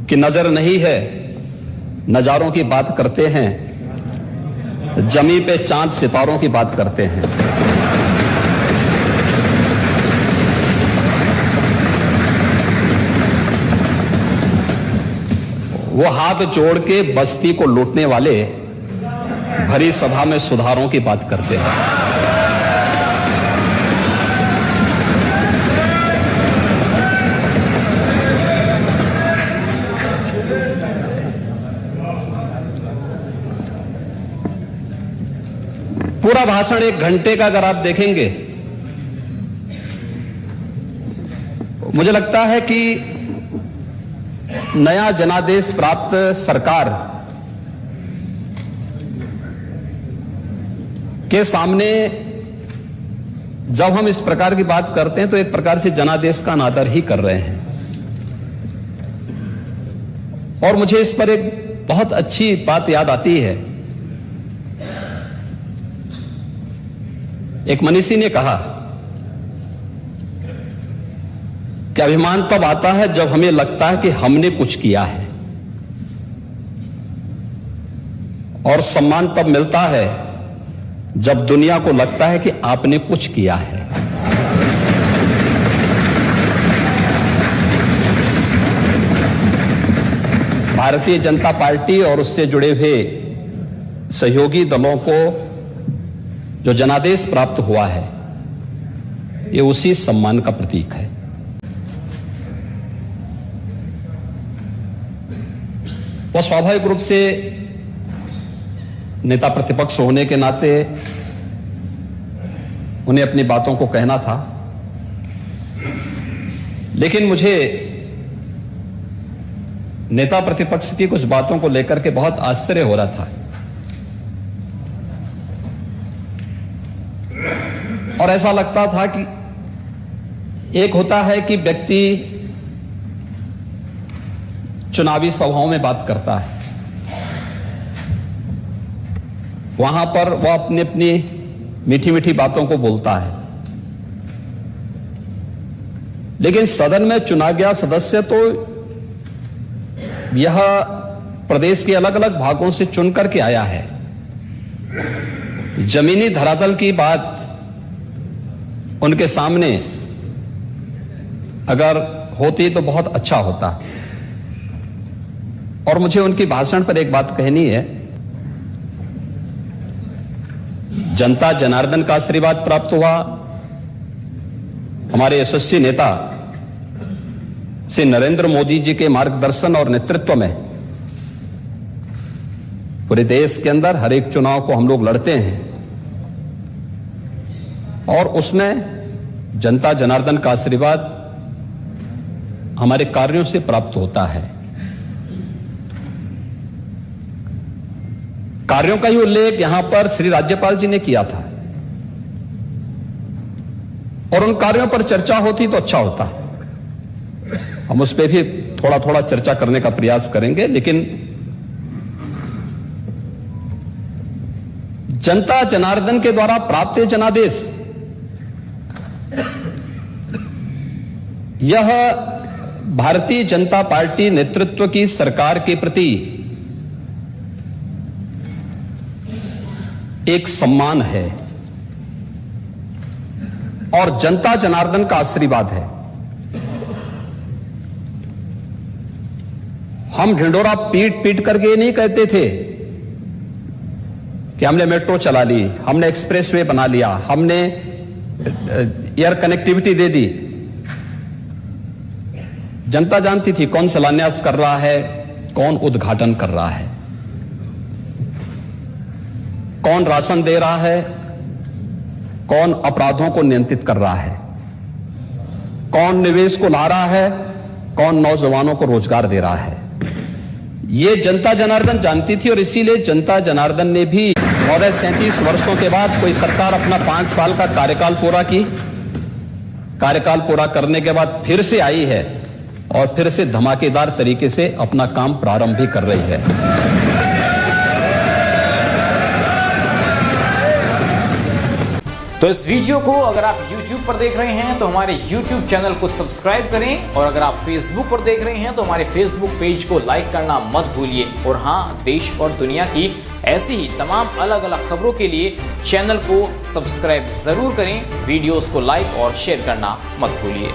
कि नजर नहीं है, नजारों की बात करते हैं, जमी पे चांद सितारों की बात करते हैं। वो हाथ जोड़ के बस्ती को लूटने वाले भरी सभा में सुधारों की बात करते हैं। पूरा भाषण 1 घंटे का अगर आप देखेंगे, मुझे लगता है कि नया जनादेश प्राप्त सरकार के सामने जब हम इस प्रकार की बात करते हैं तो एक प्रकार से जनादेश का अनादर ही कर रहे हैं। और मुझे इस पर एक बहुत अच्छी बात याद आती है। एक मनीषी ने कहा कि अभिमान तब आता है जब हमें लगता है कि हमने कुछ किया है, और सम्मान तब मिलता है जब दुनिया को लगता है कि आपने कुछ किया है। भारतीय जनता पार्टी और उससे जुड़े हुए सहयोगी दलों को जो जनादेश प्राप्त हुआ है, ये उसी सम्मान का प्रतीक है। वो स्वाभाविक रूप से नेता प्रतिपक्ष होने के नाते उन्हें अपनी बातों को कहना था, लेकिन मुझे नेता प्रतिपक्ष की कुछ बातों को लेकर के बहुत आश्चर्य हो रहा था। और ऐसा लगता था कि एक होता है कि व्यक्ति चुनावी सभाओं में बात करता है, वहां पर वह अपनी अपनी मीठी मीठी बातों को बोलता है, लेकिन सदन में चुना गया सदस्य तो यह प्रदेश के अलग अलग भागों से चुन करके आया है। जमीनी धरातल की बात उनके सामने अगर होती तो बहुत अच्छा होता। और मुझे उनकी भाषण पर एक बात कहनी है। जनता जनार्दन का आशीर्वाद प्राप्त हुआ। हमारे यशस्वी नेता श्री नरेंद्र मोदी जी के मार्गदर्शन और नेतृत्व में पूरे देश के अंदर हर एक चुनाव को हम लोग लड़ते हैं, और उसमें जनता जनार्दन का आशीर्वाद हमारे कार्यों से प्राप्त होता है। कार्यों का ही उल्लेख यहां पर श्री राज्यपाल जी ने किया था, और उन कार्यों पर चर्चा होती तो अच्छा होता। हम उस पर भी थोड़ा थोड़ा चर्चा करने का प्रयास करेंगे, लेकिन जनता जनार्दन के द्वारा प्राप्त जनादेश, यह भारतीय जनता पार्टी नेतृत्व की सरकार के प्रति एक सम्मान है और जनता जनार्दन का आशीर्वाद है। हम ढिंढोरा पीट पीट करके ये नहीं कहते थे कि हमने मेट्रो चला ली, हमने एक्सप्रेसवे बना लिया, हमने एयर कनेक्टिविटी दे दी। जनता जानती थी कौन शिलान्यास कर रहा है, कौन उद्घाटन कर रहा है, कौन राशन दे रहा है, कौन अपराधों को नियंत्रित कर रहा है, कौन निवेश को ला रहा है, कौन नौजवानों को रोजगार दे रहा है। ये जनता जनार्दन जानती थी, और इसीलिए जनता जनार्दन ने भी 37 वर्षों के बाद कोई सरकार अपना 5 साल का कार्यकाल पूरा की, कार्यकाल पूरा करने के बाद फिर से आई है और फिर से धमाकेदार तरीके से अपना काम प्रारंभ भी कर रही है। तो इस वीडियो को अगर आप YouTube पर देख रहे हैं तो हमारे YouTube चैनल को सब्सक्राइब करें, और अगर आप Facebook पर देख रहे हैं तो हमारे Facebook पेज को लाइक करना मत भूलिए। और हाँ, देश और दुनिया की ऐसी ही तमाम अलग अलग खबरों के लिए चैनल को सब्सक्राइब जरूर करें, वीडियोस को लाइक और शेयर करना मत भूलिए।